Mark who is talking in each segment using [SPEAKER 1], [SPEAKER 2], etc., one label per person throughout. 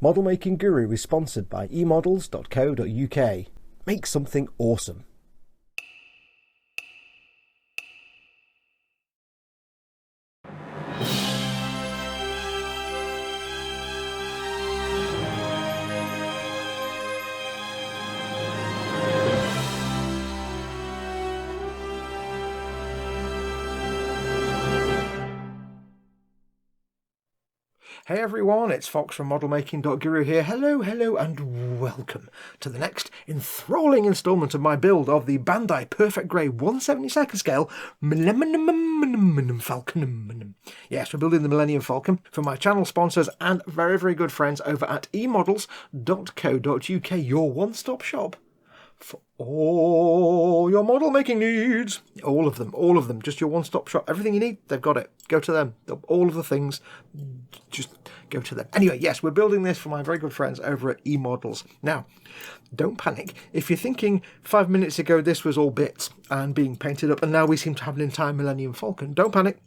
[SPEAKER 1] Model Making Guru is sponsored by emodels.co.uk. Make something awesome. Hey everyone, it's Fox from modelmaking.guru here. Hello, and welcome to the next enthralling instalment of my build of the Bandai Perfect Grey 1/72 scale Millennium Falcon. Yes, we're building the Millennium Falcon for my channel sponsors and very good friends over at emodels.co.uk, your one-stop shop for all your model making needs. All of them, just your one-stop shop. Everything you need, they've got it. Go to them. All of the things, just go to them. Anyway, yes, we're building this for my very good friends over at eModels. Now, don't panic. If you're thinking 5 minutes ago this was all bits and being painted up and now we seem to have an entire Millennium Falcon, don't panic.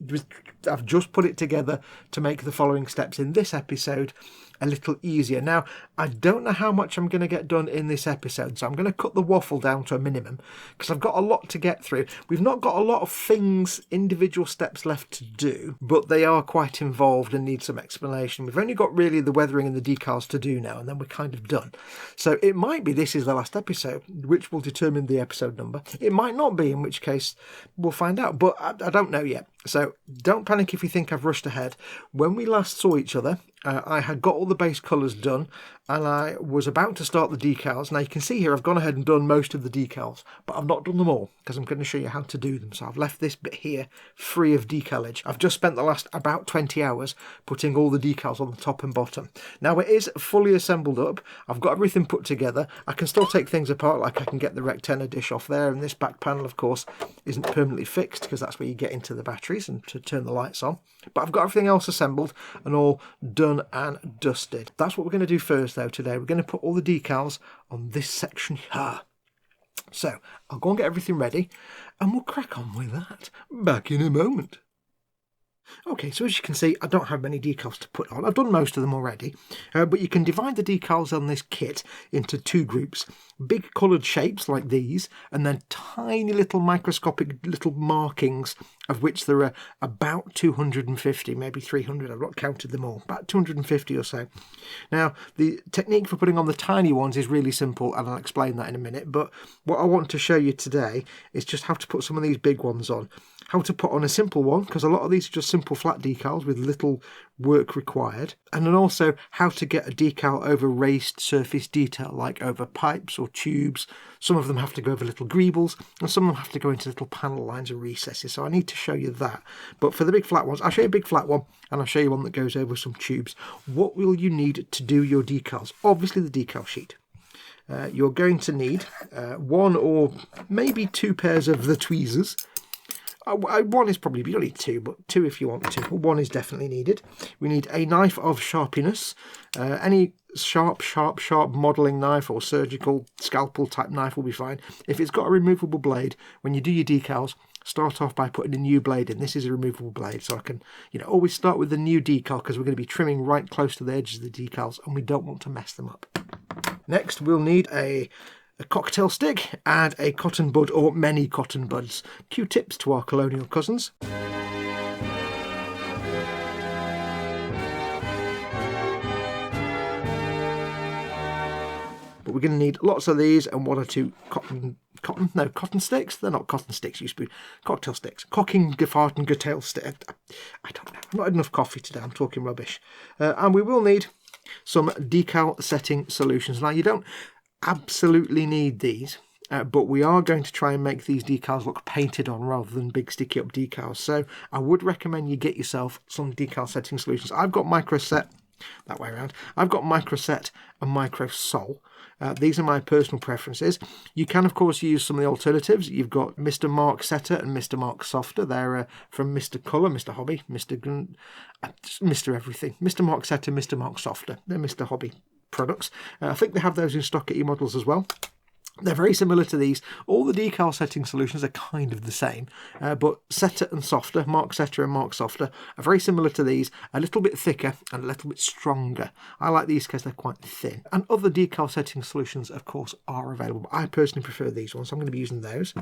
[SPEAKER 1] I've just put it together to make the following steps in this episode a little easier. Now, I don't know how much I'm going to get done in this episode, so I'm going to cut the waffle down to a minimum because I've got a lot to get through. We've not got a lot of things, individual steps left to do, but they are quite involved and need some explanation. We've only got really the weathering and the decals to do now, and then we're kind of done. So it might be this is the last episode, which will determine the episode number. It might not be, in which case we'll find out, but I don't know yet. So don't panic if you think I've rushed ahead. When we last saw each other, I had got all the base colours done and I was about to start the decals. Now you can see here I've gone ahead and done most of the decals, but I've not done them all because I'm going to show you how to do them. So I've left this bit here free of decalage. I've just spent the last about 20 hours putting all the decals on the top and bottom. Now it is fully assembled up. I've got everything put together. I can still take things apart, like I can get the Rectenna dish off there, and this back panel of course isn't permanently fixed because that's where you get into the batteries and to turn the lights on. But I've got everything else assembled and all done and dusted. That's what we're going to do first though today. We're going to put all the decals on this section here. So I'll go and get everything ready and we'll crack on with that. Back in a moment. Okay, so as you can see, I don't have many decals to put on. I've done most of them already, but you can divide the decals on this kit into two groups. Big coloured shapes like these, and then tiny little microscopic little markings, of which there are about 250, maybe 300. I've not counted them all, about 250 or so. Now, the technique for putting on the tiny ones is really simple, and I'll explain that in a minute, but what I want to show you today is just how to put some of these big ones on. How to put on a simple one, because a lot of these are just simple flat decals with little work required, and then also how to get a decal over raised surface detail, like over pipes or tubes. Some of them have to go over little greebles, and some of them have to go into little panel lines and recesses, so I need to show you that. But for the big flat ones, I'll show you a big flat one, and I'll show you one that goes over some tubes. What will you need to do your decals? Obviously the decal sheet. You're going to need one or maybe two pairs of the tweezers. One is probably, you don't need two, but two if you want to. One is definitely needed. We need a knife of sharpiness. Any sharp modelling knife or surgical scalpel type knife will be fine. If it's got a removable blade, when you do your decals, start off by putting a new blade in. This is a removable blade, so I can, always start with the new decal because we're going to be trimming right close to the edges of the decals and we don't want to mess them up. Next, we'll need a cocktail stick and a cotton bud or many cotton buds. Q-tips to our colonial cousins. But we're going to need lots of these and one or two cotton sticks. They're not cotton sticks, used to be cocktail sticks. Cocking, gefarten, getail stick. I don't know. I've not had enough coffee today. I'm talking rubbish. And we will need some decal setting solutions. Now, you don't absolutely need these, but we are going to try and make these decals look painted on rather than big sticky up decals. So I would recommend you get yourself some decal setting solutions. I've got MicroSET, that way around. I've got MicroSET and MicroSole. These are my personal preferences. You can, of course, use some of the alternatives. You've got Mr. MicroSET and Mr. MicroSofter. They're from Mr. Colour, Mr. Hobby, Mr. Everything. Mr. MicroSET and Mr. MicroSofter. They're Mr. Hobby products. I think they have those in stock at eModels as well. They're very similar to these. All the decal setting solutions are kind of the same, but Setter and Softer, MarkSetter and MarkSofter, are very similar to these, a little bit thicker and a little bit stronger. I like these because they're quite thin. And other decal setting solutions, of course, are available. I personally prefer these ones, so I'm going to be using those.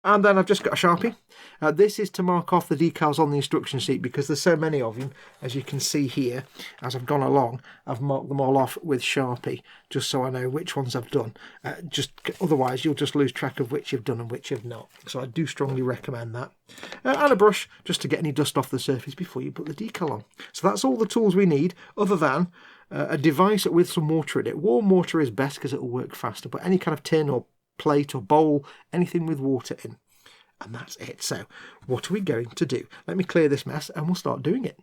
[SPEAKER 1] And then I've just got a Sharpie. This is to mark off the decals on the instruction sheet because there's so many of them, as you can see here. As I've gone along, I've marked them all off with Sharpie, just so I know which ones I've done. Otherwise, you'll just lose track of which you've done and which you've not. So I do strongly recommend that. And a brush, just to get any dust off the surface before you put the decal on. So that's all the tools we need, other than a device with some water in it. Warm water is best because it will work faster, but any kind of tin or plate or bowl, anything with water in. And that's it. So what are we going to do? Let me clear this mess and we'll start doing it.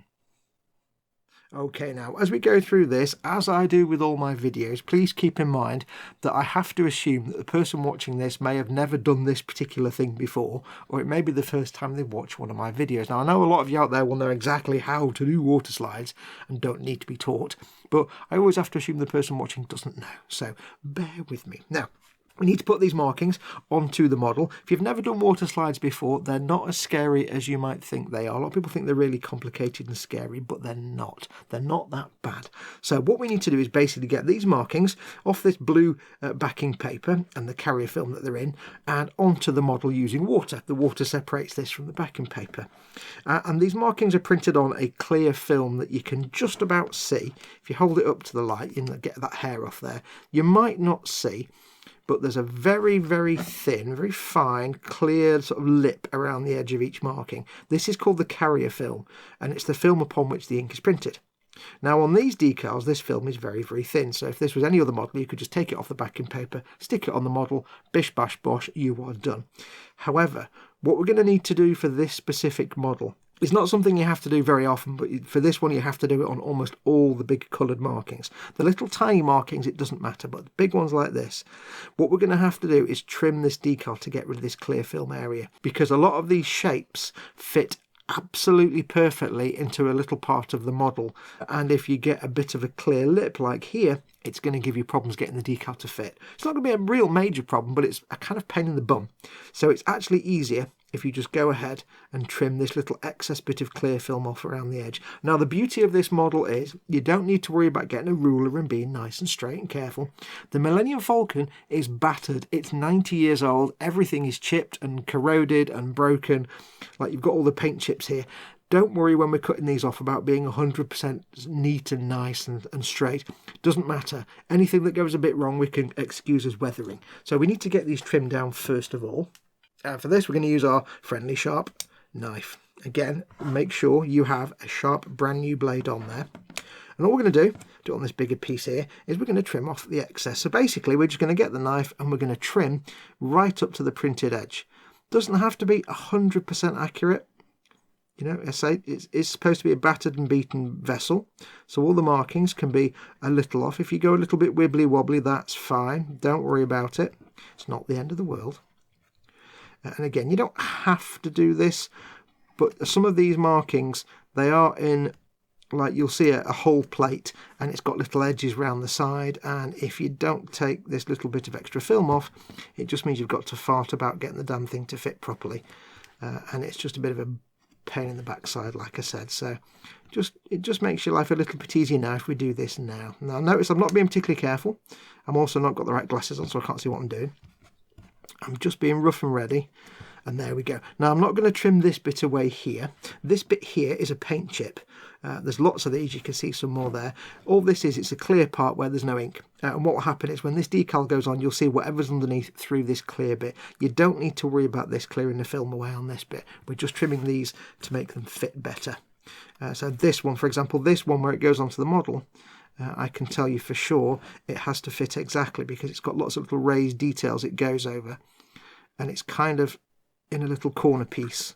[SPEAKER 1] Okay, now as we go through this, as I do with all my videos, please keep in mind that I have to assume that the person watching this may have never done this particular thing before, or it may be the first time they watch one of my videos. Now I know a lot of you out there will know exactly how to do water slides and don't need to be taught, but I always have to assume the person watching doesn't know, so bear with me. Now, we need to put these markings onto the model. If you've never done water slides before, they're not as scary as you might think they are. A lot of people think they're really complicated and scary, but they're not. They're not that bad. So what we need to do is basically get these markings off this blue backing paper and the carrier film that they're in and onto the model using water. The water separates this from the backing paper. And these markings are printed on a clear film that you can just about see. If you hold it up to the light, you can get that hair off there. You might not see, but there's a very, very thin, very fine, clear sort of lip around the edge of each marking. This is called the carrier film, and it's the film upon which the ink is printed. Now on these decals, this film is very, very thin, so if this was any other model, you could just take it off the backing paper, stick it on the model, bish, bash, bosh, you are done. However, what we're going to need to do for this specific model, it's not something you have to do very often, but for this one you have to do it on almost all the big coloured markings. The little tiny markings, it doesn't matter, but the big ones like this, what we're going to have to do is trim this decal to get rid of this clear film area, because a lot of these shapes fit absolutely perfectly into a little part of the model, and if you get a bit of a clear lip like here, it's going to give you problems getting the decal to fit. It's not going to be a real major problem, but it's a kind of pain in the bum. So it's actually easier if you just go ahead and trim this little excess bit of clear film off around the edge. Now the beauty of this model is you don't need to worry about getting a ruler and being nice and straight and careful. The Millennium Falcon is battered, it's 90 years old, everything is chipped and corroded and broken, like you've got all the paint chips here. Don't worry when we're cutting these off about being 100% neat and nice and straight. Doesn't matter. Anything that goes a bit wrong we can excuse as weathering. So we need to get these trimmed down first of all. For this we're going to use our friendly sharp knife. Again, make sure you have a sharp brand new blade on there. And all we're going to do on this bigger piece here, is we're going to trim off the excess. So basically we're just going to get the knife and we're going to trim right up to the printed edge. Doesn't have to be 100% accurate. You know, I say it's supposed to be a battered and beaten vessel, so all the markings can be a little off. If you go a little bit wibbly wobbly, that's fine. Don't worry about it. It's not the end of the world. And again, you don't have to do this, but some of these markings, they are in, like you'll see a whole plate, and it's got little edges around the side, and if you don't take this little bit of extra film off, it just means you've got to fart about getting the damn thing to fit properly. And it's just a bit of a pain in the backside, like I said. So it just makes your life a little bit easier now if we do this now. Now notice I'm not being particularly careful. I'm also not got the right glasses on, so I can't see what I'm doing. I'm just being rough and ready, and there we go. Now I'm not going to trim this bit away here. This bit here is a paint chip. There's lots of these, you can see some more there. All this is, it's a clear part where there's no ink. And what will happen is when this decal goes on, you'll see whatever's underneath through this clear bit. You don't need to worry about this clearing the film away on this bit. We're just trimming these to make them fit better. So this one, for example, this one where it goes onto the model, I can tell you for sure it has to fit exactly because it's got lots of little raised details it goes over. And it's kind of in a little corner piece.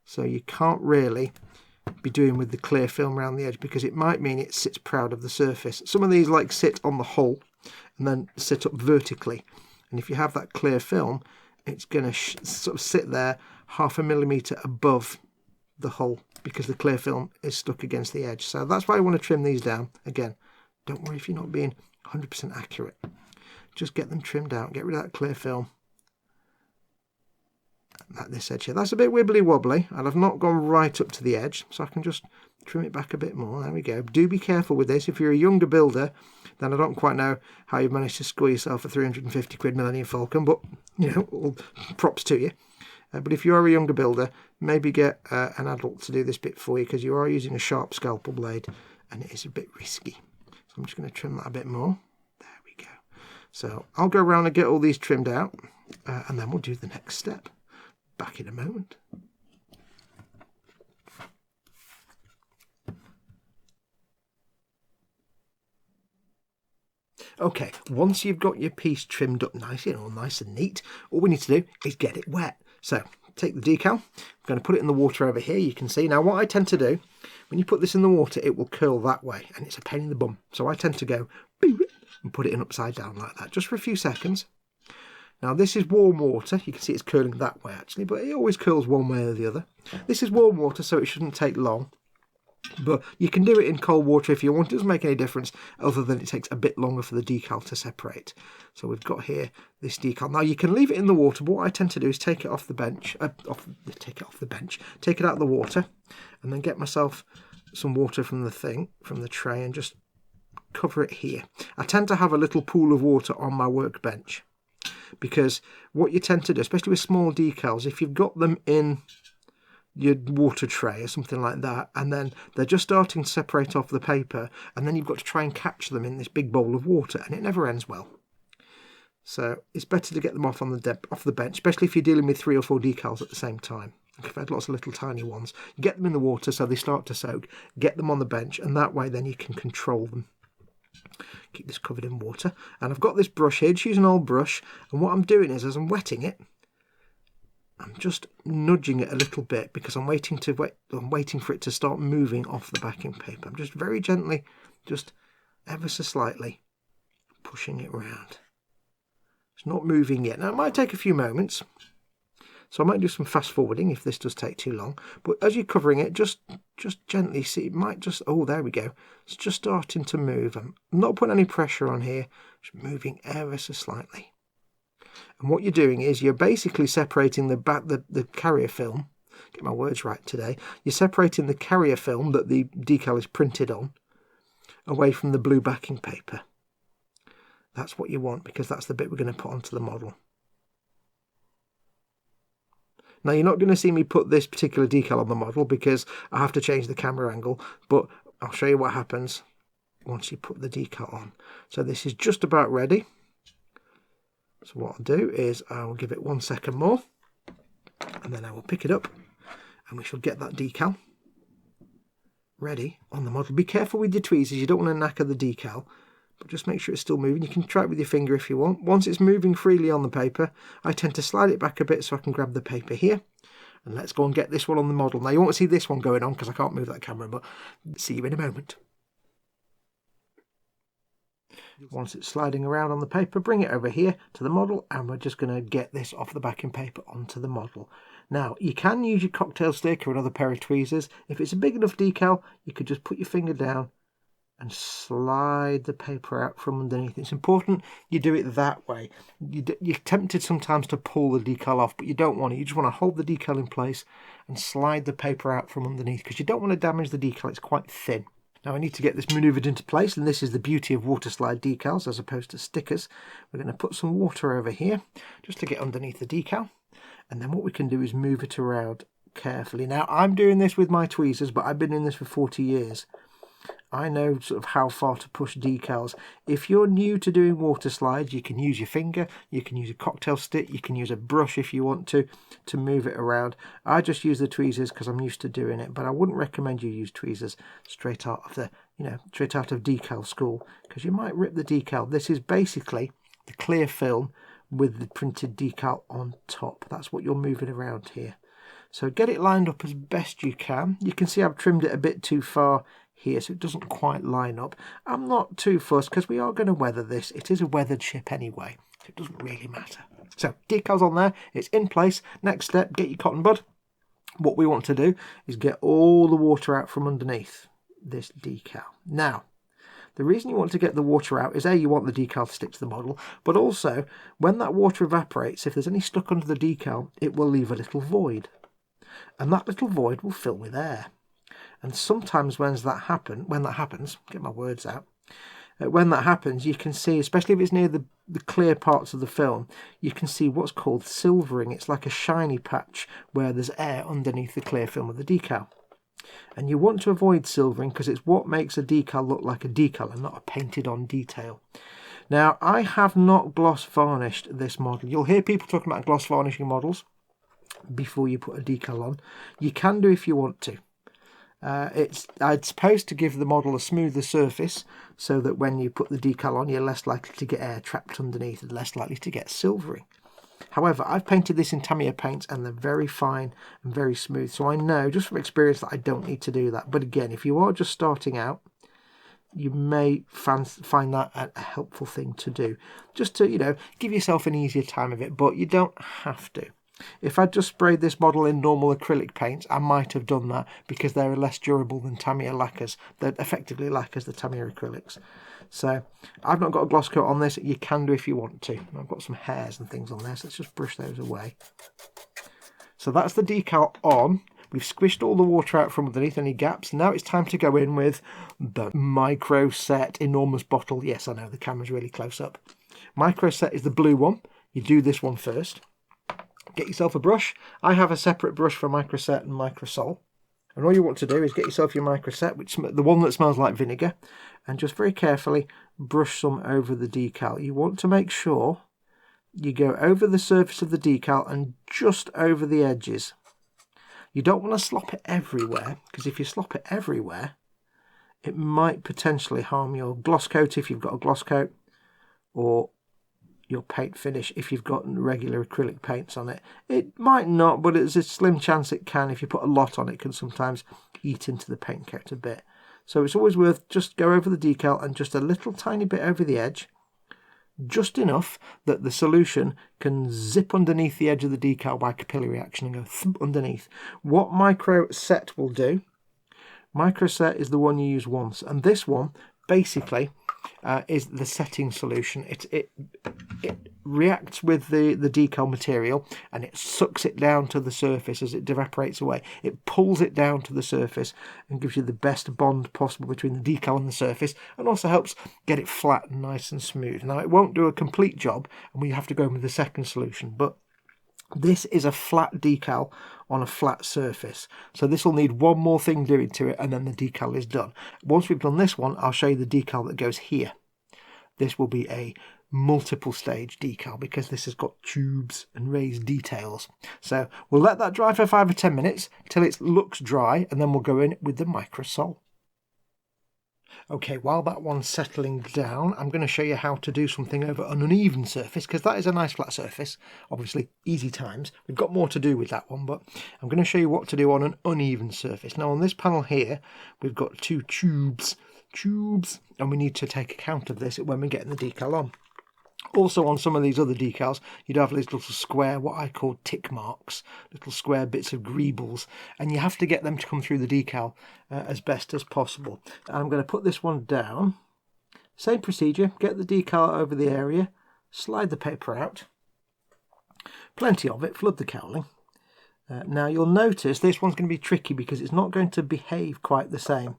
[SPEAKER 1] So you can't really be doing with the clear film around the edge because it might mean it sits proud of the surface. Some of these like sit on the hull and then sit up vertically. And if you have that clear film, it's going to sort of sit there 0.5 millimetre above the hull because the clear film is stuck against the edge. So that's why I want to trim these down. Again, don't worry if you're not being 100% accurate. just get them trimmed out, get rid of that clear film. At this edge here. That's a bit wibbly wobbly, and I've not gone right up to the edge, so I can just trim it back a bit more. There we go. Do be careful with this. If you're a younger builder, then I don't quite know how you've managed to score yourself a 350 quid Millennium Falcon, but, you know, all props to you. But if you are a younger builder, maybe get an adult to do this bit for you, because you are using a sharp scalpel blade, and it is a bit risky. So I'm just going to trim that a bit more. There we go. So I'll go around and get all these trimmed out, and then we'll do the next step. Back in a moment. Okay, once you've got your piece trimmed up nicely and all nice and neat, all we need to do is get it wet. So take the decal, I'm going to put it in the water over here. You can see now what I tend to do, when you put this in the water, it will curl that way, and it's a pain in the bum. So I tend to go and put it in upside down like that, just for a few seconds. Now this is warm water, you can see it's curling that way actually, but it always curls one way or the other. This is warm water, so it shouldn't take long, but you can do it in cold water if you want. It doesn't make any difference, other than it takes a bit longer for the decal to separate. So we've got here this decal. Now you can leave it in the water, but what I tend to do is take it off the bench, take it out of the water, and then get myself some water from the tray, and just cover it here. I tend to have a little pool of water on my workbench, because what you tend to do, especially with small decals, if you've got them in your water tray or something like that, and then they're just starting to separate off the paper, and then you've got to try and catch them in this big bowl of water, and it never ends well. So it's better to get them off the bench, especially if you're dealing with 3 or 4 decals at the same time. I've had lots of little tiny ones. You get them in the water so they start to soak, get them on the bench, and that way then you can control them. Keep this covered in water, and I've got this brush here, just use an old brush, and what I'm doing is, as I'm wetting it, I'm just nudging it a little bit, because I'm waiting for it to start moving off the backing paper. I'm just very gently, just ever so slightly pushing it around. It's not moving yet. Now it might take a few moments, so I might do some fast forwarding if this does take too long, but as you're covering it, just gently see, it might just, oh there we go, it's just starting to move. I'm not putting any pressure on here, just moving ever so slightly. And what you're doing is you're basically separating the carrier film, get my words right today, you're separating the carrier film that the decal is printed on away from the blue backing paper. That's what you want, because that's the bit we're going to put onto the model. Now you're not going to see me put this particular decal on the model, because I have to change the camera angle, but I'll show you what happens once you put the decal on. So this is just about ready. So what I'll do is I will give it 1 second more, and then I will pick it up, and we shall get that decal ready on the model. Be careful with your tweezers, you don't want to knacker the decal, but just make sure it's still moving. You can try it with your finger if you want. Once it's moving freely on the paper, I tend to slide it back a bit so I can grab the paper here. And let's go and get this one on the model. Now you won't see this one going on because I can't move that camera, but see you in a moment. Once it's sliding around on the paper, bring it over here to the model, and we're just going to get this off the backing paper onto the model. Now you can use your cocktail stick or another pair of tweezers. If it's a big enough decal, you could just put your finger down and slide the paper out from underneath. It's important you do it that way. You're tempted sometimes to pull the decal off, but you don't want it. You just want to hold the decal in place and slide the paper out from underneath, because you don't want to damage the decal. It's quite thin. Now I need to get this manoeuvred into place, and this is the beauty of waterslide decals as opposed to stickers. We're going to put some water over here just to get underneath the decal, and then what we can do is move it around carefully. Now I'm doing this with my tweezers, but I've been doing this for 40 years. I know sort of how far to push decals. If you're new to doing water slides, you can use your finger, you can use a cocktail stick, you can use a brush if you want to move it around. I just use the tweezers because I'm used to doing it, but I wouldn't recommend you use tweezers straight out of decal school, because you might rip the decal. This is basically the clear film with the printed decal on top. That's what you're moving around here. So get it lined up as best you can. You can see I've trimmed it a bit too far here, so it doesn't quite line up. I'm not too fussed because we are going to weather this. It is a weathered ship anyway, so it doesn't really matter. So decals on there, it's in place. Next step, get your cotton bud. What we want to do is get all the water out from underneath this decal. Now, The reason you want to get the water out is A, you want the decal to stick to the model, but also when that water evaporates, if there's any stuck under the decal, it will leave a little void. And that little void will fill with air. And sometimes when that happens, get my words out, when that happens, you can see, especially if it's near the clear parts of the film, you can see what's called silvering. It's like a shiny patch where there's air underneath the clear film of the decal. And you want to avoid silvering because it's what makes a decal look like a decal and not a painted on detail. Now, I have not gloss varnished this model. You'll hear people talking about gloss varnishing models before you put a decal on. You can do if you want to. It's supposed to give the model a smoother surface so that when you put the decal on, you're less likely to get air trapped underneath and less likely to get silvering. However, I've painted this in Tamiya paints and they're very fine and very smooth. So I know just from experience that I don't need to do that. But again, if you are just starting out, you may find that a helpful thing to do. Just to, give yourself an easier time of it, but you don't have to. If I'd just sprayed this model in normal acrylic paints, I might have done that because they're less durable than Tamiya lacquers. They're effectively lacquers, the Tamiya acrylics. So I've not got a gloss coat on this. You can do if you want to. I've got some hairs and things on there, so let's just brush those away. So that's the decal on. We've squished all the water out from underneath any gaps. Now it's time to go in with the MicroSET enormous bottle. Yes, I know, the camera's really close up. MicroSET is the blue one. You do this one first. Get yourself a brush. I have a separate brush for MicroSET and MicroSole. And all you want to do is get yourself your MicroSET, the one that smells like vinegar, and just very carefully brush some over the decal. You want to make sure you go over the surface of the decal and just over the edges. You don't want to slop it everywhere, because if you slop it everywhere, it might potentially harm your gloss coat if you've got a gloss coat, or your paint finish if you've got regular acrylic paints on it. It might not, but there's a slim chance it can. If you put a lot on, it can sometimes eat into the paint coat a bit. So it's always worth just go over the decal and just a little tiny bit over the edge, just enough that the solution can zip underneath the edge of the decal by capillary action and go thump underneath. What MicroSET will do, MicroSET is the one you use once, and this one basically is the setting solution. It reacts with the decal material and it sucks it down to the surface as it evaporates away. It pulls it down to the surface and gives you the best bond possible between the decal and the surface, and also helps get it flat and nice and smooth. Now, it won't do a complete job and we have to go with the second solution, but this is a flat decal on a flat surface. So this will need one more thing doing to it and then the decal is done. Once we've done this one, I'll show you the decal that goes here. This will be a multiple stage decal because this has got tubes and raised details. So we'll let that dry for 5 or 10 minutes till it looks dry, and then we'll go in with the MicroSole. Okay, while that one's settling down, I'm going to show you how to do something over an uneven surface, because that is a nice flat surface. Obviously, easy times. We've got more to do with that one, but I'm going to show you what to do on an uneven surface. Now, on this panel here, we've got two tubes, and we need to take account of this when we're getting the decal on. Also, on some of these other decals, you'd have these little square, what I call tick marks, little square bits of greebles, and you have to get them to come through the decal as best as possible. And I'm going to put this one down. Same procedure, get the decal over the area, slide the paper out, plenty of it, flood the cowling. Now you'll notice this one's going to be tricky because it's not going to behave quite the same.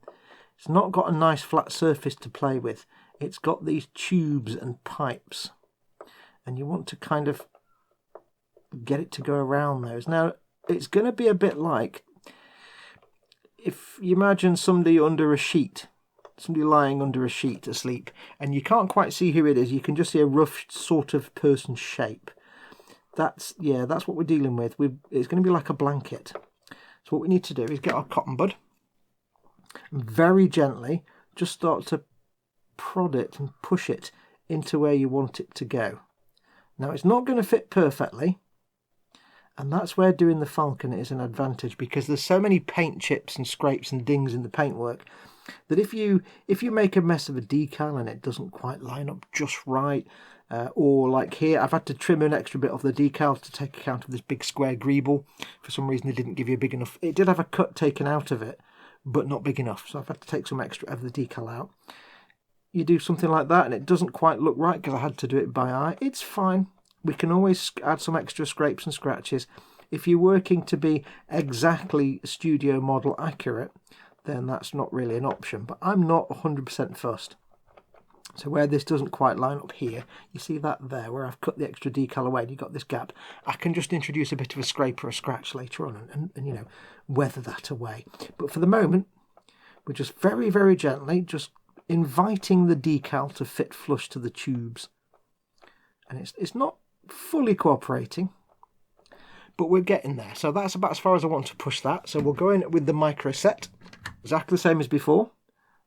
[SPEAKER 1] It's not got a nice flat surface to play with. It's got these tubes and pipes, and you want to kind of get it to go around those. Now, it's going to be a bit like if you imagine somebody under a sheet, somebody lying under a sheet asleep, and you can't quite see who it is. You can just see a rough sort of person shape. That's what we're dealing with. It's going to be like a blanket. So what we need to do is get our cotton bud and very gently just start to prod it and push it into where you want it to go. Now, it's not going to fit perfectly, and that's where doing the Falcon is an advantage, because there's so many paint chips and scrapes and dings in the paintwork that if you make a mess of a decal and it doesn't quite line up just right, or like here, I've had to trim an extra bit of the decal to take account of this big square greeble. For some reason, they didn't give you a big enough. It did have a cut taken out of it, but not big enough, so I've had to take some extra of the decal out. you do something like that and it doesn't quite look right because I had to do it by eye, it's fine. We can always add some extra scrapes and scratches. If you're working to be exactly studio model accurate, then that's not really an option. But I'm not 100% fussed. So where this doesn't quite line up here, you see that there where I've cut the extra decal away and you've got this gap, I can just introduce a bit of a scrape or a scratch later on and you know, weather that away. But for the moment, we're just very, very gently just inviting the decal to fit flush to the tubes. And it's not fully cooperating, but we're getting there. So that's about as far as I want to push that. So we'll go in with the MicroSET, exactly the same as before.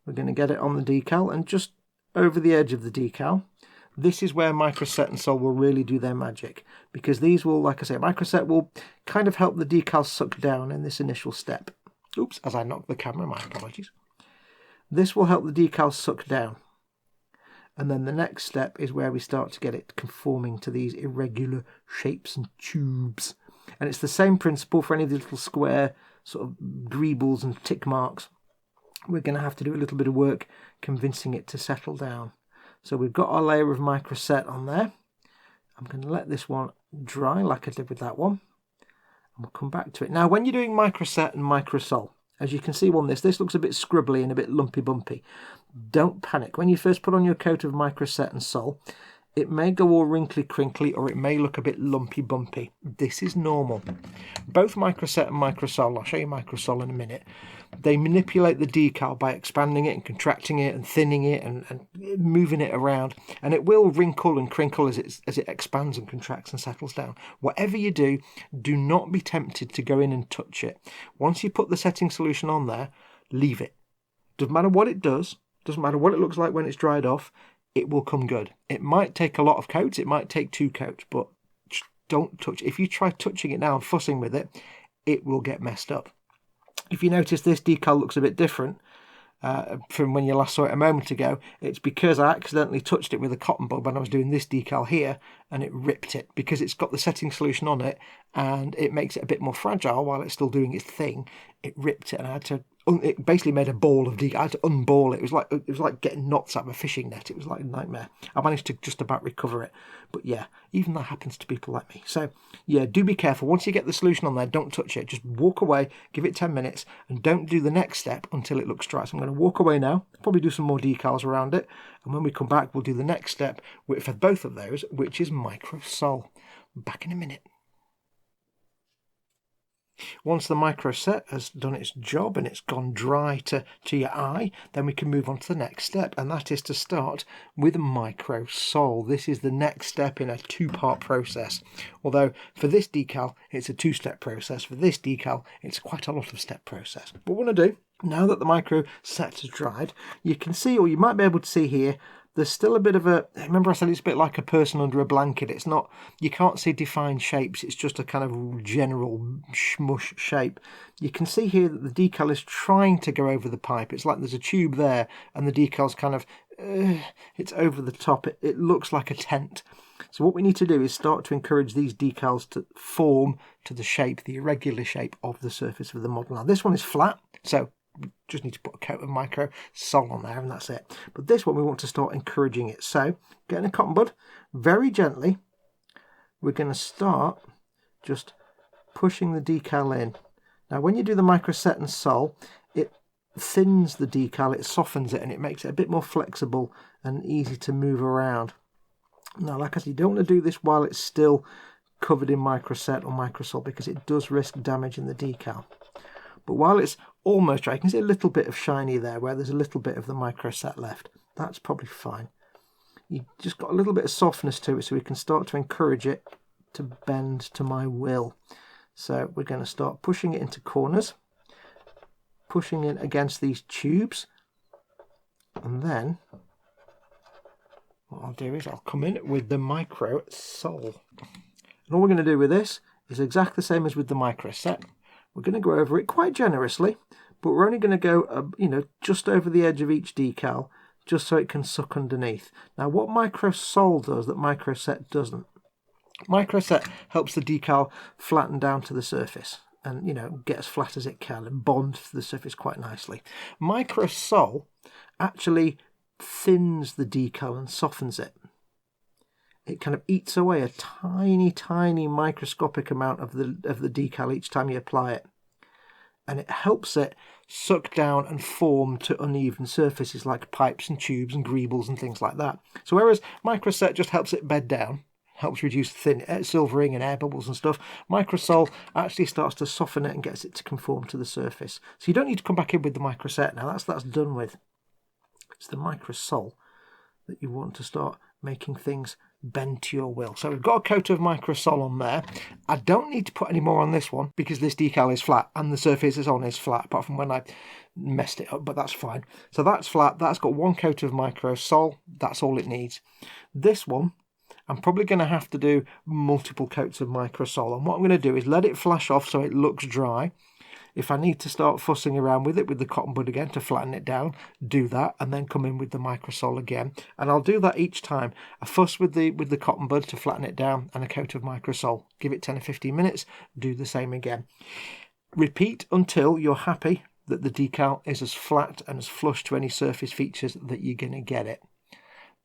[SPEAKER 1] We're going to get it on the decal and just over the edge of the decal. This is where MicroSET and Sol will really do their magic, because these will, like I say, MicroSET will kind of help the decal suck down in this initial step. Oops, as I knocked the camera, my apologies. This will help the decal suck down. And then the next step is where we start to get it conforming to these irregular shapes and tubes. And it's the same principle for any of the little square sort of greebles and tick marks. We're going to have to do a little bit of work convincing it to settle down. So we've got our layer of MicroSET on there. I'm going to let this one dry like I did with that one. And we'll come back to it. Now, when you're doing MicroSET and MicroSOL, as you can see on this looks a bit scrubbly and a bit lumpy bumpy. Don't panic. When you first put on your coat of MicroSET and Sol, it may go all wrinkly crinkly or it may look a bit lumpy bumpy. This is normal. Both MicroSET and MicroSOL, I'll show you MicroSOL in a minute, they manipulate the decal by expanding it and contracting it and thinning it and moving it around, and it will wrinkle and crinkle as it expands and contracts and settles down. Whatever you do, do not be tempted to go in and touch it. Once you put the setting solution on there, leave it. Doesn't matter what it does, doesn't matter what it looks like when it's dried off, it will come good. It might take a lot of coats, it might take 2 coats, but don't touch it. If you try touching it now and fussing with it, it will get messed up. If you notice this decal looks a bit different from when you last saw it a moment ago, it's because I accidentally touched it with a cotton bud when I was doing this decal here and it ripped it, because it's got the setting solution on it and it makes it a bit more fragile while it's still doing its thing. It ripped it and I had to, it basically made a ball of decal. I had to unball it. It was like getting knots out of a fishing net. It was like a nightmare. I managed to just about recover it. But yeah, even that happens to people like me. So yeah, do be careful. Once you get the solution on there, don't touch it. Just walk away, give it 10 minutes, and don't do the next step until it looks dry. So I'm going to walk away now, probably do some more decals around it, and when we come back, we'll do the next step for both of those, which is MicroSOL. Back in a minute. Once the MicroSET has done its job and it's gone dry to your eye, then we can move on to the next step, and that is to start with MicroSOL. This is the next step in a 2-part process. Although for this decal, it's a 2-step process. For this decal, it's quite a lot of step process. But what I do, now that the MicroSET has dried, you can see, or you might be able to see here, there's still a bit of a, remember I said it's a bit like a person under a blanket. It's not, you can't see defined shapes. It's just a kind of general smush shape. You can see here that the decal is trying to go over the pipe. It's like there's a tube there and the decal's kind of, it's over the top. It looks like a tent. So what we need to do is start to encourage these decals to form to the shape, the irregular shape of the surface of the model. Now this one is flat, so just need to put a coat of MicroSOL on there and that's it. But this one we want to start encouraging it. So getting a cotton bud, very gently, we're going to start just pushing the decal in. Now when you do the MicroSET and Sol, it thins the decal, it softens it, and it makes it a bit more flexible and easy to move around. Now like I said, you don't want to do this while it's still covered in MicroSET or MicroSOL, because it does risk damaging the decal. But while it's almost dry, you can see a little bit of shiny there where there's a little bit of the MicroSET left. That's probably fine. You just got a little bit of softness to it, so we can start to encourage it to bend to my will. So we're going to start pushing it into corners, pushing it against these tubes, and then what I'll do is I'll come in with the MicroSOL. And all we're going to do with this is exactly the same as with the MicroSET. We're going to go over it quite generously, but we're only going to go, just over the edge of each decal, just so it can suck underneath. Now, what MicroSOL does that MicroSET doesn't, MicroSET helps the decal flatten down to the surface and, get as flat as it can and bond to the surface quite nicely. MicroSOL actually thins the decal and softens it. It kind of eats away a tiny, tiny microscopic amount of the decal each time you apply it. And it helps it suck down and form to uneven surfaces like pipes and tubes and greebles and things like that. So whereas MicroSET just helps it bed down, helps reduce thin silvering and air bubbles and stuff, MicroSOL actually starts to soften it and gets it to conform to the surface. So you don't need to come back in with the MicroSET now. That's done with. It's the MicroSOL that you want to start making things bend to your will. So we've got a coat of MicroSOL on there. I don't need to put any more on this one because this decal is flat and the surface it's on is flat, apart from when I messed it up, but that's fine. So that's flat. That's got one coat of MicroSOL. That's all it needs. This one, I'm probably going to have to do multiple coats of MicroSOL. And what I'm going to do is let it flash off so it looks dry. If I need to start fussing around with it with the cotton bud again to flatten it down, do that, and then come in with the MicroSOL again. And I'll do that each time. A fuss with the cotton bud to flatten it down and a coat of MicroSOL. Give it 10 or 15 minutes, do the same again. Repeat until you're happy that the decal is as flat and as flush to any surface features that you're going to get it.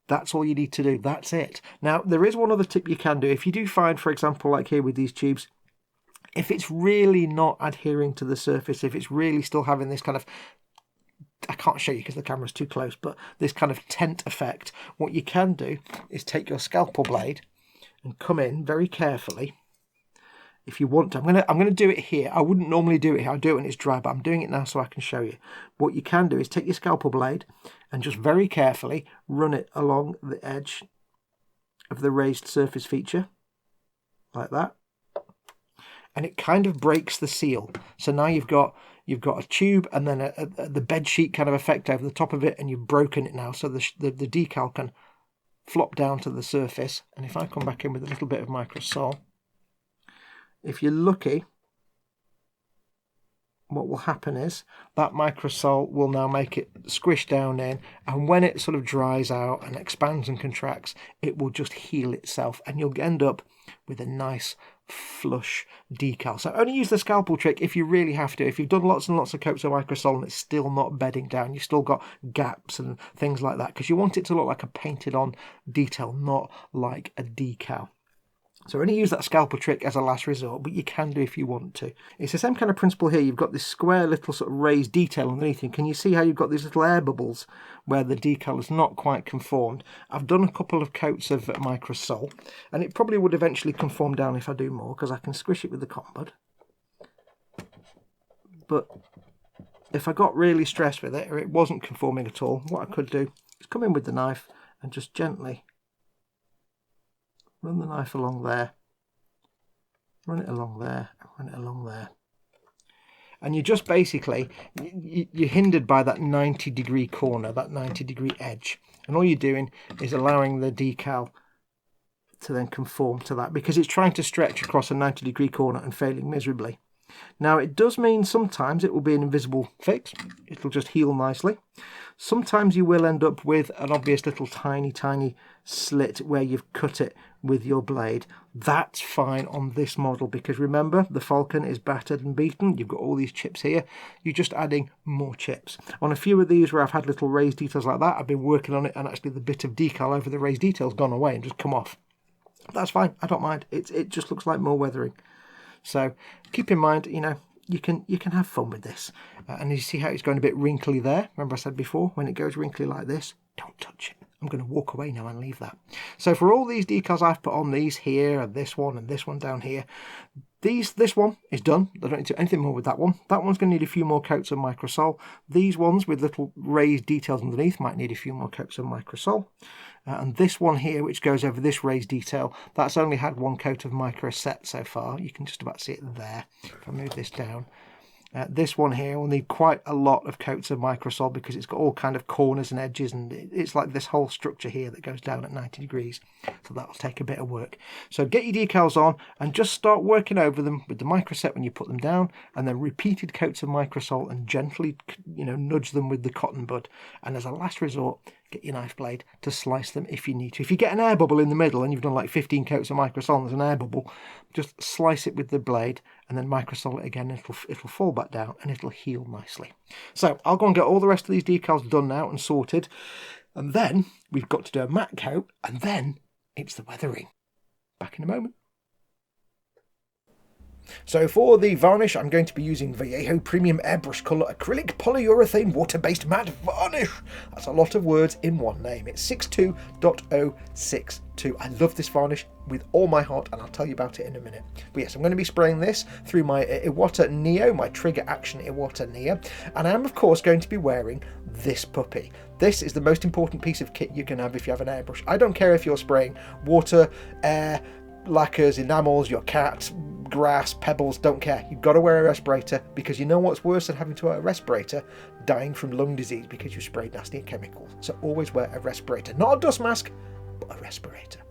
[SPEAKER 1] That's all you need to do. That's it. Now, there is one other tip you can do. If you do find, for example, like here with these tubes, if it's really not adhering to the surface, if it's really still having this kind of, I can't show you because the camera's too close, but this kind of tent effect, what you can do is take your scalpel blade and come in very carefully. If you want to, I'm going to do it here. I wouldn't normally do it here. I do it when it's dry, but I'm doing it now so I can show you. What you can do is take your scalpel blade and just very carefully run it along the edge of the raised surface feature, like that. And it kind of breaks the seal. So now you've got a tube and then the bed sheet kind of effect over the top of it, and you've broken it now. So the decal can flop down to the surface. And if I come back in with a little bit of MicroSOL, if you're lucky, what will happen is that MicroSOL will now make it squish down in, and when it sort of dries out and expands and contracts, it will just heal itself, and you'll end up with a nice flush decal. So only use the scalpel trick if you really have to. If you've done lots and lots of coats of MicroSOL and it's still not bedding down, you've still got gaps and things like that, because you want it to look like a painted on detail, not like a decal. So only use that scalpel trick as a last resort, but you can do if you want to. It's the same kind of principle here. You've got this square little sort of raised detail underneath, and can you see how you've got these little air bubbles where the decal is not quite conformed? I've done a couple of coats of MicroSOL, and it probably would eventually conform down if I do more, because I can squish it with the cotton bud. But if I got really stressed with it, or it wasn't conforming at all, what I could do is come in with the knife and just gently run the knife along there, run it along there, run it along there. And you just basically, you're hindered by that 90-degree corner, that 90-degree edge. And all you're doing is allowing the decal to then conform to that, because it's trying to stretch across a 90-degree corner and failing miserably. Now, it does mean sometimes it will be an invisible fix. It'll just heal nicely. Sometimes you will end up with an obvious little tiny slit where you've cut it with your blade. That's fine on this model, because remember, the Falcon is battered and beaten. You've got all these chips here. You're just adding more chips. On a few of these where I've had little raised details like that, I've been working on it, and actually the bit of decal over the raised detail's gone away and just come off. That's fine. I don't mind. It just looks like more weathering. So keep in mind, you know, you can have fun with this. And you see how it's going a bit wrinkly there. Remember I said before, when it goes wrinkly like this, don't touch it. I'm going to walk away now and leave that. So for all these decals I've put on, these here and this one down here, this one is done. I don't need to do anything more with that one. That one's going to need a few more coats of MicroSOL. These ones with little raised details underneath might need a few more coats of MicroSOL. And this one here, which goes over this raised detail, that's only had one coat of MicroSET so far. You can just about see it there. If I move this down. This one here will need quite a lot of coats of MicroSOL, because it's got all kind of corners and edges, and it's like this whole structure here that goes down at 90 degrees. So that'll take a bit of work. So get your decals on and just start working over them with the MicroSET when you put them down, and then repeated coats of MicroSOL and gently, you know, nudge them with the cotton bud. And as a last resort, get your knife blade to slice them if you need to. If you get an air bubble in the middle and you've done like 15 coats of MicroSOL and there's an air bubble, just slice it with the blade and then MicroSOL it again. It'll fall back down and it'll heal nicely. So I'll go and get all the rest of these decals done now and sorted. And then we've got to do a matte coat, and then it's the weathering. Back in a moment. So for the varnish, I'm going to be using Vallejo Premium Airbrush Colour Acrylic Polyurethane Water-Based Matte Varnish. That's a lot of words in one name. It's 62.062. I love this varnish with all my heart, and I'll tell you about it in a minute. But yes, I'm going to be spraying this through my Iwata Neo, my Trigger Action Iwata Neo, and I am of course going to be wearing this puppy. This is the most important piece of kit you can have if you have an airbrush. I don't care if you're spraying water, air, lacquers, enamels, your cat, grass, pebbles, don't care. You've got to wear a respirator, because you know what's worse than having to wear a respirator? Dying from lung disease because you sprayed nasty chemicals. So always wear a respirator. Not a dust mask, but a respirator.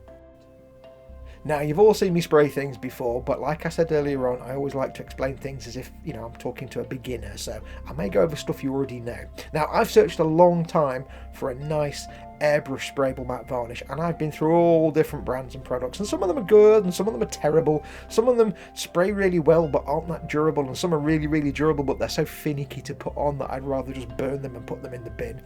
[SPEAKER 1] Now, you've all seen me spray things before, but like I said earlier on, I always like to explain things as if, you know, I'm talking to a beginner, so I may go over stuff you already know. Now, I've searched a long time for a nice airbrush sprayable matte varnish, and I've been through all different brands and products, and some of them are good and some of them are terrible. Some of them spray really well but aren't that durable, and some are really, really durable but they're so finicky to put on that I'd rather just burn them and put them in the bin.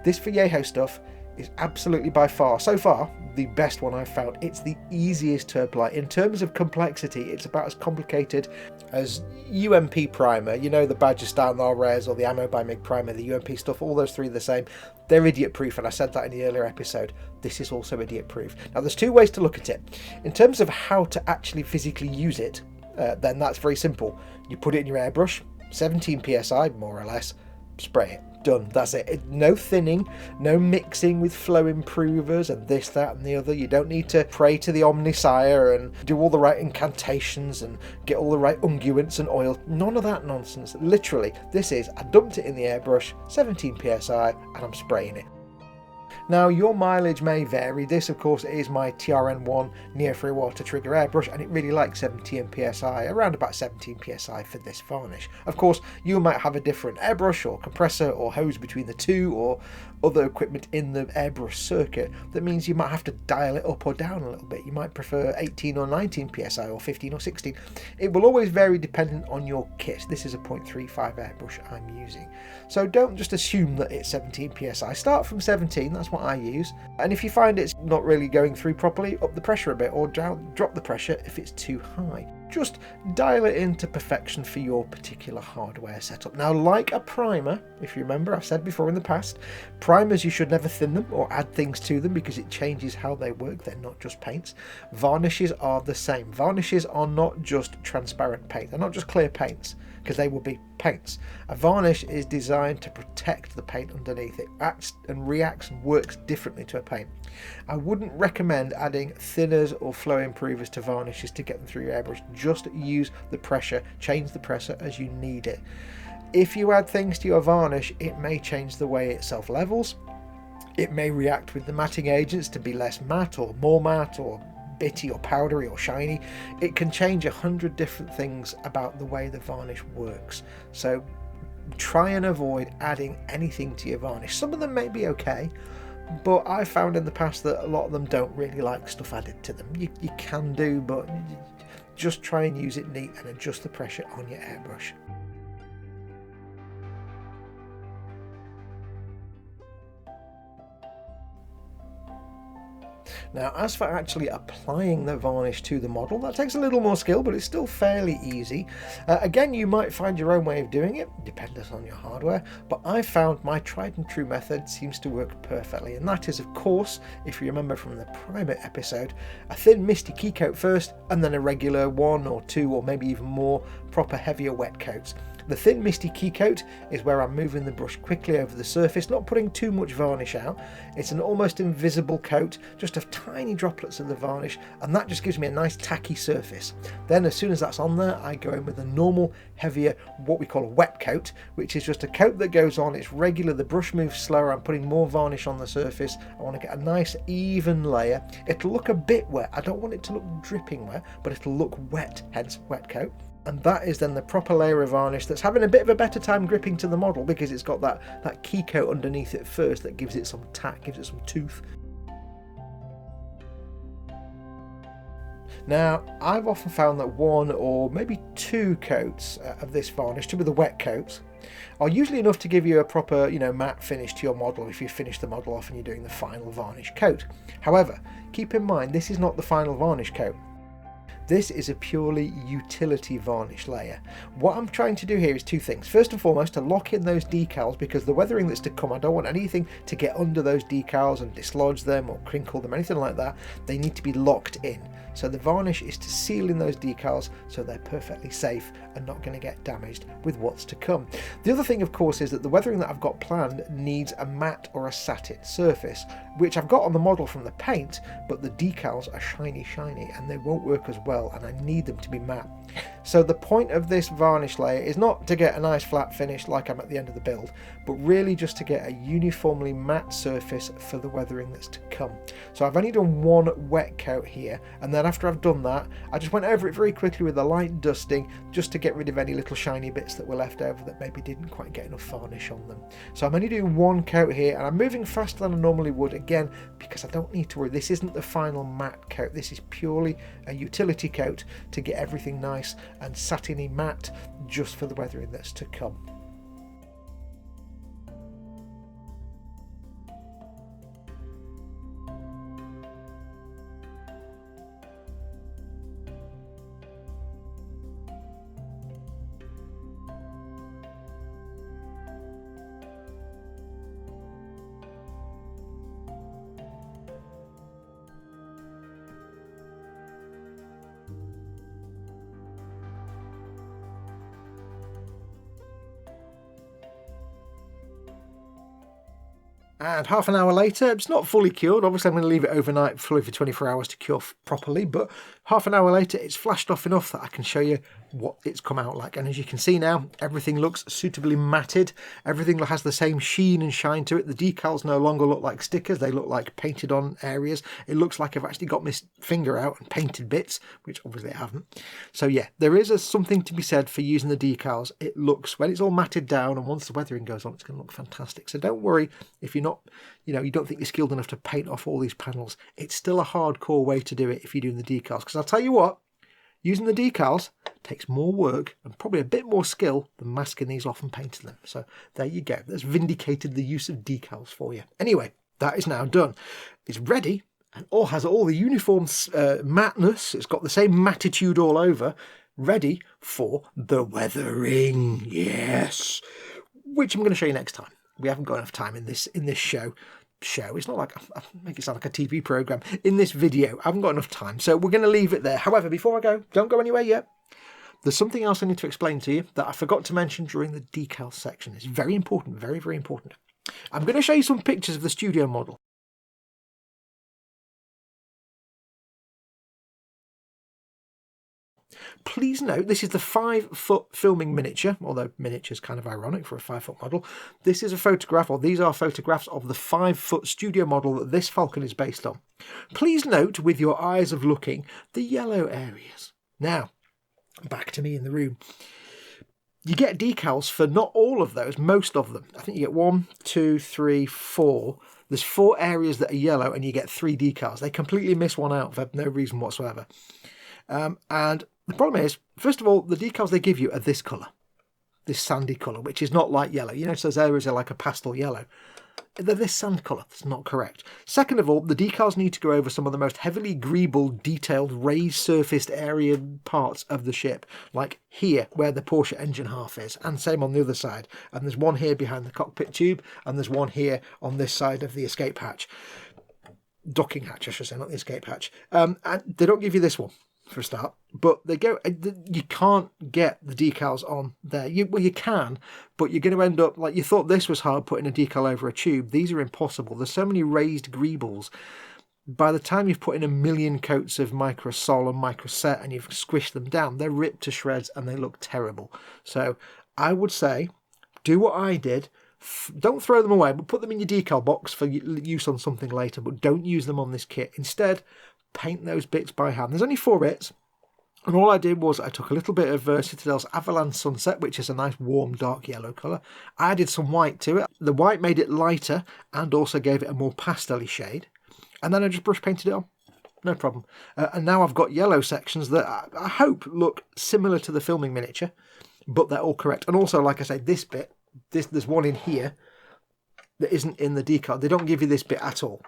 [SPEAKER 1] This Vallejo stuff is absolutely by far, so far, the best one I've found. It's the easiest to apply. In terms of complexity, it's about as complicated as UMP primer, you know, the Badger Stynylrez or the Ammo by MIG primer, the UMP stuff, all those three are the same. They're idiot proof, and I said that in the earlier episode. This is also idiot proof. Now, there's two ways to look at it. In terms of how to actually physically use it, then that's very simple. You put it in your airbrush, 17 psi more or less, spray it. Done. That's it. No thinning, no mixing with flow improvers and this, that and the other. You don't need to pray to the Omnisire and do all the right incantations and get all the right unguents and oil. None of that nonsense. Literally, this is, I dumped it in the airbrush, 17 psi, and I'm spraying it. Now, your mileage may vary. This, of course, is my TRN1 Near-Free Water Trigger airbrush, and it really likes 17 psi, around about 17 psi for this varnish. Of course, you might have a different airbrush or compressor or hose between the two, or other equipment in the airbrush circuit. That means you might have to dial it up or down a little bit. You might prefer 18 or 19 psi or 15 or 16. It will always vary dependent on your kit. This is a 0.35 airbrush I'm using. So don't just assume that it's 17 psi. Start from 17, that's what I use. And if you find it's not really going through properly, up the pressure a bit, or drop the pressure if it's too high. Just dial it into perfection for your particular hardware setup. Now, like a primer, if you remember, I've said before in the past, primers, you should never thin them or add things to them because it changes how they work. They're not just paints. Varnishes are the same. Varnishes are not just transparent paint. They're not just clear paints, because they will be paints. A varnish is designed to protect the paint underneath. It acts and reacts and works differently to a paint. I wouldn't recommend adding thinners or flow improvers to varnishes to get them through your airbrush. Just use the pressure, change the pressure as you need it. If you add things to your varnish, it may change the way it self-levels. It may react with the matting agents to be less matte or more matte or bitty or powdery or shiny. It can change 100 different things about the way the varnish works. So try and avoid adding anything to your varnish. Some of them may be okay, but I've found in the past that a lot of them don't really like stuff added to them. You can do, but just try and use it neat and adjust the pressure on your airbrush. Now, as for actually applying the varnish to the model, that takes a little more skill, but it's still fairly easy. Again, you might find your own way of doing it, dependent on your hardware, but I've found my tried and true method seems to work perfectly, and that is, of course, if you remember from the primer episode, a thin misty key coat first, and then a regular 1 or 2 or maybe even more proper heavier wet coats. The thin misty key coat is where I'm moving the brush quickly over the surface, not putting too much varnish out. It's an almost invisible coat, just of tiny droplets of the varnish, and that just gives me a nice tacky surface. Then as soon as that's on there, I go in with a normal, heavier, what we call a wet coat, which is just a coat that goes on, it's regular, the brush moves slower, I'm putting more varnish on the surface, I want to get a nice even layer. It'll look a bit wet, I don't want it to look dripping wet, but it'll look wet, hence wet coat. And that is then the proper layer of varnish that's having a bit of a better time gripping to the model because it's got that key coat underneath it first that gives it some tack, gives it some tooth. Now, I've often found that 1 or maybe 2 coats of this varnish, 2 of the wet coats, are usually enough to give you a proper, matte finish to your model if you finish the model off and you're doing the final varnish coat. However, keep in mind this is not the final varnish coat. This is a purely utility varnish layer. What I'm trying to do here is two things. First and foremost, to lock in those decals, because the weathering that's to come, I don't want anything to get under those decals and dislodge them or crinkle them, anything like that. They need to be locked in. So the varnish is to seal in those decals so they're perfectly safe and not going to get damaged with what's to come. The other thing, of course, is that the weathering that I've got planned needs a matte or a satin surface, which I've got on the model from the paint, but the decals are shiny and they won't work as well, and I need them to be matte. So the point of this varnish layer is not to get a nice flat finish like I'm at the end of the build, but really just to get a uniformly matte surface for the weathering that's to come. So I've only done one wet coat here, and then after I've done that, I just went over it very quickly with a light dusting just to get rid of any little shiny bits that were left over that maybe didn't quite get enough varnish on them. So I'm only doing one coat here, and I'm moving faster than I normally would, again, because I don't need to worry. This isn't the final matte coat. This is purely a utility coat to get everything nice and satiny matte just for the weathering that's to come. And half an hour later, it's not fully cured. Obviously, I'm going to leave it overnight fully for 24 hours to cure properly. But half an hour later, it's flashed off enough that I can show you what it's come out like. And as you can see now, everything looks suitably matted. Everything has the same sheen and shine to it. The decals no longer look like stickers. They look like painted on areas. It looks like I've actually got my finger out and painted bits, which obviously I haven't. So yeah, there is something to be said for using the decals. It looks, when it's all matted down and once the weathering goes on, it's going to look fantastic. So don't worry if you're not, you don't think you're skilled enough to paint off all these panels. It's still a hardcore way to do it if you're doing the decals. Because I'll tell you what, using the decals takes more work and probably a bit more skill than masking these off and painting them. So there you go. That's vindicated the use of decals for you. Anyway, that is now done. It's ready and has all the uniform matteness. It's got the same mattitude all over, ready for the weathering. Yes, which I'm going to show you next time. We haven't got enough time in this show. It's not like, I make it sound like a TV program. In this video, I haven't got enough time, so we're going to leave it there. However, before I go, don't go anywhere yet. There's something else I need to explain to you that I forgot to mention during the decal section. It's very important, very, very important. I'm going to show you some pictures of the studio model. Please note, this is the 5-foot filming miniature, although miniature is kind of ironic for a 5-foot model. This is a photograph, or these are photographs of the 5-foot studio model that this Falcon is based on. Please note, with your eyes of looking, the yellow areas. Now, back to me in the room. You get decals for not all of those, most of them. I think you get 1, 2, 3, 4. There's 4 areas that are yellow and you get 3 decals. They completely miss one out for no reason whatsoever. And the problem is, first of all, the decals they give you are this colour, this sandy colour, which is not light yellow. You notice those areas are like a pastel yellow. They're this sand colour. That's not correct. Second of all, the decals need to go over some of the most heavily greebled, detailed, raised surfaced area parts of the ship, like here, where the Porsche engine half is, and same on the other side. And there's one here behind the cockpit tube, and there's one here on this side of the escape hatch. Docking hatch, I should say, not the escape hatch. And they don't give you this one, for a start, but you can't get the decals on there. Well, you can, but you're going to end up like you thought this was hard, putting a decal over a tube. These are impossible. There's so many raised greebles. By the time you've put in 1 million coats of MicroSOL and MicroSET and you've squished them down, they're ripped to shreds and they look terrible. So I would say, do what I did. Don't throw them away, but put them in your decal box for use on something later, but don't use them on this kit. Instead, paint those bits by hand. There's only 4 bits, and all I did was I took a little bit of Citadel's Avalanche Sunset, which is a nice warm dark yellow colour. I added some white to it. The white made it lighter and also gave it a more pastel-y shade, and then I just brush painted it on. No problem. And now I've got yellow sections that I hope look similar to the filming miniature. but they're all correct. And also, like I say, this bit, there's one in here that isn't in the decal. They don't give you this bit at all.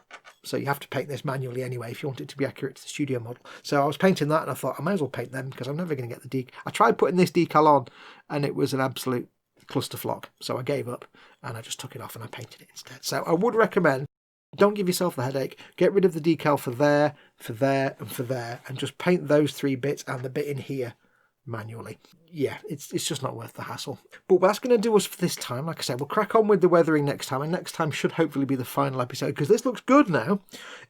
[SPEAKER 1] So you have to paint this manually anyway if you want it to be accurate to the studio model. So I was painting that and I thought I might as well paint them because I'm never going to get the decal. I tried putting this decal on and it was an absolute clusterflock. So I gave up and I just took it off and I painted it instead. So I would recommend, don't give yourself the headache. Get rid of the decal for there, and for there, and just paint those 3 bits and the bit in here manually. Yeah, it's just not worth the hassle. But that's going to do us for this time. Like I said, we'll crack on with the weathering next time, and next time should hopefully be the final episode, because this looks good now.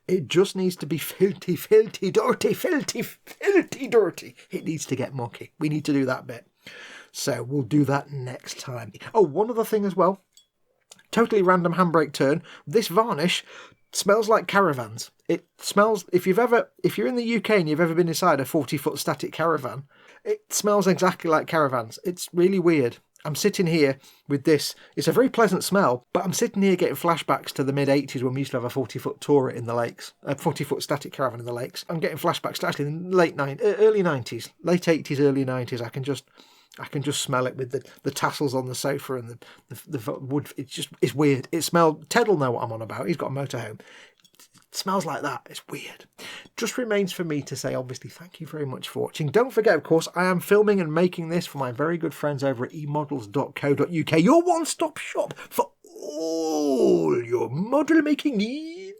[SPEAKER 1] It just needs to be filthy, filthy, dirty, filthy, filthy, dirty. It needs to get mucky. We need to do that bit. So we'll do that next time. Oh, one other thing as well. Totally random handbrake turn. This varnish smells like caravans. It smells, if you're in the UK and you've ever been inside a 40-foot static caravan, it smells exactly like caravans. It's really weird. I'm sitting here with this. It's a very pleasant smell, but I'm sitting here getting flashbacks to the mid-80s when we used to have a 40-foot tourer in the lakes, a 40-foot static caravan in the lakes. I'm getting flashbacks to actually the early 90s, late 80s, early 90s. I can just smell it with the tassels on the sofa and the wood. It's weird. It smells. Ted will know what I'm on about. He's got a motorhome. It smells like that. It's weird. Just remains for me to say, obviously, thank you very much for watching. Don't forget, of course, I am filming and making this for my very good friends over at emodels.co.uk, your one-stop shop for all your model making needs.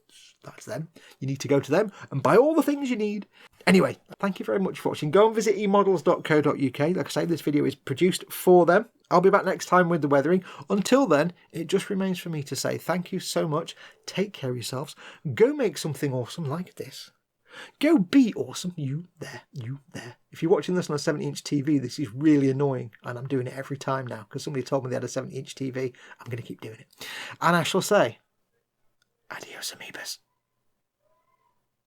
[SPEAKER 1] That's them. You need to go to them and buy all the things you need. Anyway, thank you very much for watching. Go and visit emodels.co.uk. Like I say, this video is produced for them. I'll be back next time with the weathering. Until then, it just remains for me to say thank you so much. Take care of yourselves. Go make something awesome like this. Go be awesome. You there. You there. If you're watching this on a 70-inch TV, this is really annoying. And I'm doing it every time now because somebody told me they had a 70-inch TV. I'm going to keep doing it. And I shall say, adios, amoebas.